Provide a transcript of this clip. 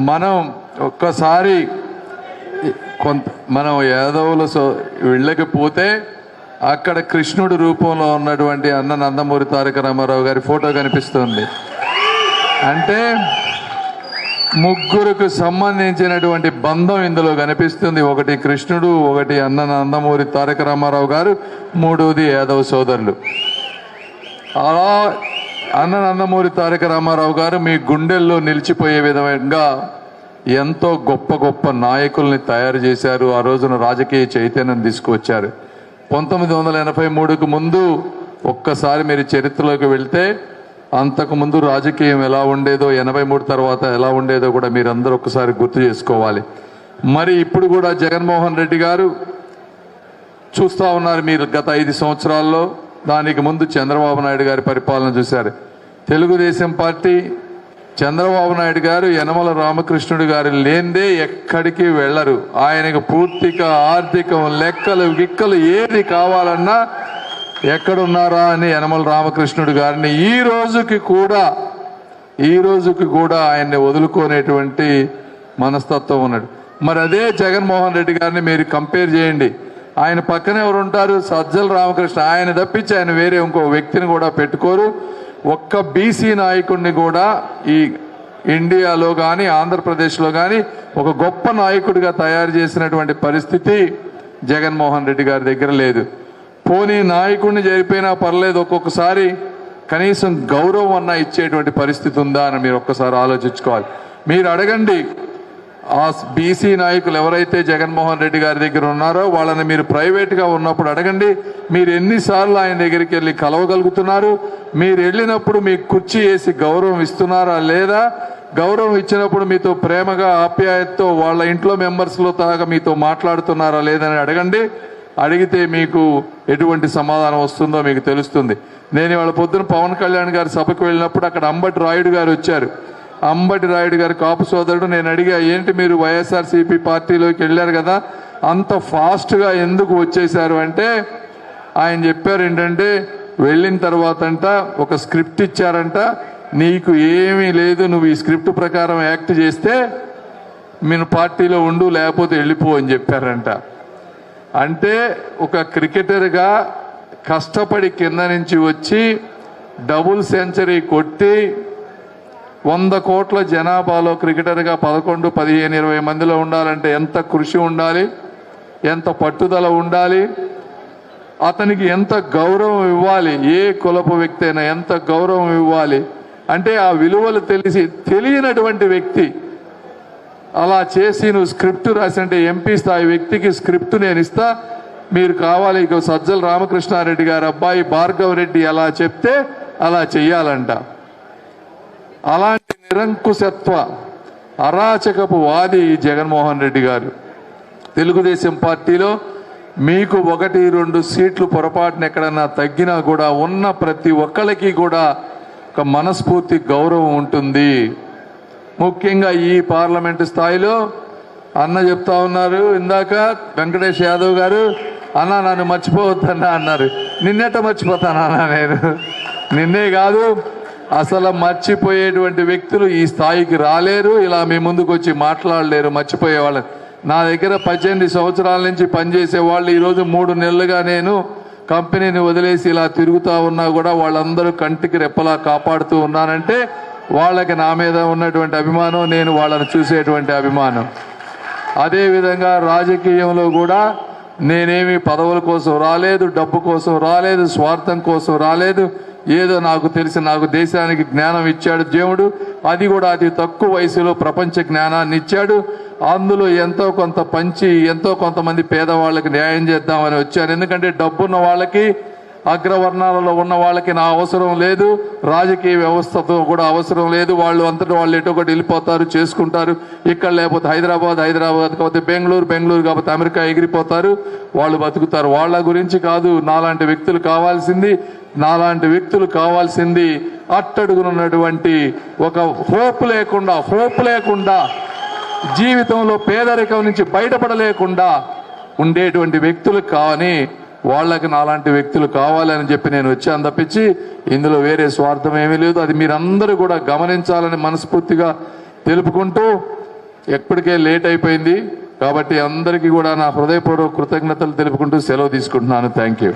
మనం ఒక్కసారి మనం యాదవులు వెళ్ళకపోతే అక్కడ కృష్ణుడి రూపంలో ఉన్నటువంటి అన్న నందమూరి తారక రామారావు గారి ఫోటో కనిపిస్తుంది. అంటే ముగ్గురికి సంబంధించినటువంటి బంధం ఇందులో కనిపిస్తుంది. ఒకటి కృష్ణుడు, ఒకటి అన్న నందమూరి తారక రామారావు గారు, మూడవది యాదవ్ సోదరులు. అలా అన్న నందమూరి తారక రామారావు గారు మీ గుండెల్లో నిలిచిపోయే విధంగా ఎంతో గొప్ప గొప్ప నాయకుల్ని తయారు చేశారు. ఆ రోజున రాజకీయ చైతన్యం తీసుకువచ్చారు. 1983కు ముందు ఒక్కసారి మీరు చరిత్రలోకి వెళ్తే అంతకుముందు రాజకీయం ఎలా ఉండేదో, 83 తర్వాత ఎలా ఉండేదో కూడా మీరందరూ ఒక్కసారి గుర్తు చేసుకోవాలి. మరి ఇప్పుడు కూడా జగన్మోహన్ రెడ్డి గారు చూస్తూ ఉన్నారు. మీరు గత 5 సంవత్సరాల్లో, దానికి ముందు చంద్రబాబు నాయుడు గారి పరిపాలన చూశారు. తెలుగుదేశం పార్టీ, చంద్రబాబు నాయుడు గారు యనమల రామకృష్ణుడు గారు లేనిదే ఎక్కడికి వెళ్ళరు. ఆయనకు పూర్తిగా ఆర్థికం, లెక్కలు, గిక్కలు ఏది కావాలన్నా ఎక్కడున్నారా అని యనమల రామకృష్ణుడు గారిని ఈ రోజుకి కూడా ఆయన్ని వదులుకునేటువంటి మనస్తత్వం ఉన్నాడు. మరి అదే జగన్మోహన్ రెడ్డి గారిని మీరు కంపేర్ చేయండి. ఆయన పక్కన ఎవరు ఉంటారు? సజ్జల రామకృష్ణ. ఆయన తప్పించి ఆయన వేరే ఇంకో వ్యక్తిని కూడా పెట్టుకోరు. ఒక్క బీసీ నాయకుడిని కూడా ఈ ఇండియాలో కానీ ఆంధ్రప్రదేశ్లో కానీ ఒక గొప్ప నాయకుడిగా తయారు చేసినటువంటి పరిస్థితి జగన్మోహన్ రెడ్డి గారి దగ్గర లేదు. పోనీ నాయకుడిని జరిపోయినా పర్లేదు, ఒక్కొక్కసారి కనీసం గౌరవం అన్నా ఇచ్చేటువంటి పరిస్థితి ఉందా అని మీరు ఒక్కసారి ఆలోచించుకోవాలి. మీరు అడగండి, ఆ బీసీ నాయకులు ఎవరైతే జగన్మోహన్ రెడ్డి గారి దగ్గర ఉన్నారో వాళ్ళని మీరు ప్రైవేట్గా ఉన్నప్పుడు అడగండి, మీరు ఎన్నిసార్లు ఆయన దగ్గరికి వెళ్ళి కలవగలుగుతున్నారు? మీరు వెళ్ళినప్పుడు మీకు కుర్చీ వేసి గౌరవం ఇస్తున్నారా లేదా? గౌరవం ఇచ్చినప్పుడు మీతో ప్రేమగా, ఆప్యాయతతో వాళ్ళ ఇంట్లో మెంబర్స్లో తాగా మీతో మాట్లాడుతున్నారా లేదని అడగండి. అడిగితే మీకు ఎటువంటి సమాధానం వస్తుందో మీకు తెలుస్తుంది. నేను ఇవాళ పొద్దున పవన్ కళ్యాణ్ గారి సభకు వెళ్ళినప్పుడు అక్కడ అంబటి రాయుడు గారు వచ్చారు. అంబటి రాయుడు గారు కాపు సోదరుడు. నేను అడిగా, ఏంటి మీరు వైఎస్ఆర్సీపీ పార్టీలోకి వెళ్ళారు కదా, అంత ఫాస్ట్గా ఎందుకు వచ్చేసారు అంటే ఆయన చెప్పారు ఏంటంటే, వెళ్ళిన తర్వాత అంట ఒక స్క్రిప్ట్ ఇచ్చారంట, నీకు ఏమీ లేదు, నువ్వు ఈ స్క్రిప్ట్ ప్రకారం యాక్ట్ చేస్తే మీరు పార్టీలో ఉండు, లేకపోతే వెళ్ళిపో అని చెప్పారంట. అంటే ఒక క్రికెటర్గా కష్టపడి కింద నుంచి వచ్చి డబుల్ సెంచరీ కొట్టి 100 కోట్ల జనాభాలో క్రికెటర్గా 11, 15, 20 మందిలో ఉండాలంటే ఎంత కృషి ఉండాలి, ఎంత పట్టుదల ఉండాలి, అతనికి ఎంత గౌరవం ఇవ్వాలి, ఏ కులపు వ్యక్తి అయినా ఎంత గౌరవం ఇవ్వాలి అంటే ఆ విలువలు తెలియనటువంటి వ్యక్తి అలా చేసి నువ్వు స్క్రిప్ట్ రాసి అంటే ఎంపీ స్థాయి వ్యక్తికి స్క్రిప్ట్ నేను ఇస్తా, మీరు కావాలి, ఇక సజ్జల రామకృష్ణారెడ్డి గారి అబ్బాయి భార్గవ్ రెడ్డి ఎలా చెప్తే అలా చెయ్యాలంట. అలాంటి నిరంకుశత్వ అరాచకపు వాది జగన్మోహన్ రెడ్డి గారు. తెలుగుదేశం పార్టీలో మీకు 1-2 సీట్లు పొరపాటున ఎక్కడన్నా తగ్గినా కూడా ఉన్న ప్రతి ఒక్కరికి కూడా ఒక మనస్ఫూర్తి గౌరవం ఉంటుంది. ముఖ్యంగా ఈ పార్లమెంటు స్థాయిలో అన్న చెప్తా ఉన్నారు ఇందాక వెంకటేష్ యాదవ్ గారు, అన్న నన్ను మర్చిపోవద్దన్నా అన్నారు. నిన్నెట్ట మర్చిపోతానన్నా నేను? నిన్నే కాదు, అసలు మర్చిపోయేటువంటి వ్యక్తులు ఈ స్థాయికి రాలేరు, ఇలా మీ ముందుకు వచ్చి మాట్లాడలేరు మర్చిపోయేవాళ్ళు. నా దగ్గర 18 సంవత్సరాల నుంచి పనిచేసే వాళ్ళు ఈరోజు 3 నెలలుగా నేను కంపెనీని వదిలేసి ఇలా తిరుగుతూ ఉన్నా కూడా వాళ్ళందరూ కంటికి రెప్పలా కాపాడుతూ ఉన్నానంటే వాళ్ళకి నా మీద ఉన్నటువంటి అభిమానం, నేను వాళ్ళని చూసేటువంటి అభిమానం. అదేవిధంగా రాజకీయంలో కూడా నేనేమి పదవుల కోసం రాలేదు, డబ్బు కోసం రాలేదు, స్వార్థం కోసం రాలేదు. ఏదో నాకు తెలిసి నాకు దేశానికి జ్ఞానం ఇచ్చాడు దేవుడు, అది కూడా అతి తక్కువ వయసులో ప్రపంచ జ్ఞానాన్ని ఇచ్చాడు. అందులో ఎంతో కొంత పంచి ఎంతో కొంతమంది పేదవాళ్ళకి న్యాయం చేద్దామని వచ్చాను. ఎందుకంటే డబ్బున్న వాళ్ళకి, అగ్రవర్ణాలలో ఉన్న వాళ్ళకి నా అవసరం లేదు, రాజకీయ వ్యవస్థతో కూడా అవసరం లేదు. వాళ్ళు అంతటా వాళ్ళు ఎటో ఒకటి వెళ్ళిపోతారు, చేసుకుంటారు. ఇక్కడ లేకపోతే హైదరాబాద్ కాకపోతే బెంగళూరు కాకపోతే అమెరికా ఎగిరిపోతారు, వాళ్ళు బతుకుతారు. వాళ్ళ గురించి కాదు నాలాంటి వ్యక్తులు కావాల్సింది. అట్టడుగునున్నటువంటి ఒక హోప్ లేకుండా జీవితంలో పేదరికం నుంచి బయటపడలేకుండా ఉండేటువంటి వ్యక్తులు కానీ వాళ్ళకి నాలాంటి వ్యక్తులు కావాలని చెప్పి నేను వచ్చాను తప్పించి ఇందులో వేరే స్వార్థం ఏమీ లేదు. అది మీరందరూ కూడా గమనించాలని మనస్ఫూర్తిగా తెలుపుకుంటూ ఎప్పటికే లేట్ అయిపోయింది కాబట్టి అందరికీ కూడా నా హృదయపూర్వక కృతజ్ఞతలు తెలుపుకుంటూ సెలవు తీసుకుంటున్నాను. Thank you.